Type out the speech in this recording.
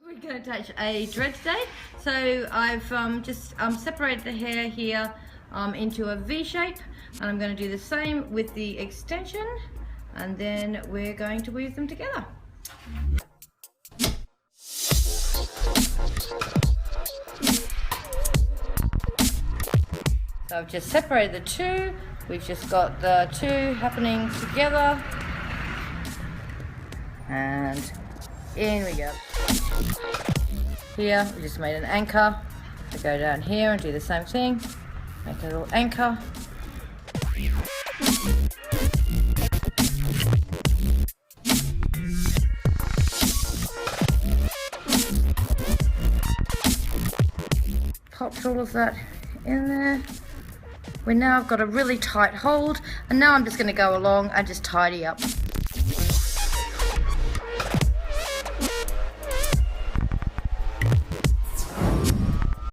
We're going to attach a dread today, so I've just separated the hair here into a V shape, and I'm going to do the same with the extension, and then we're going to weave them together. So I've just separated the two, we've just got the two happening together, and in we go. Here we just made an anchor, so go down here and do the same thing, make a little anchor. Popped all of that in there. We now have got a really tight hold, and now I'm just going to go along and just tidy up.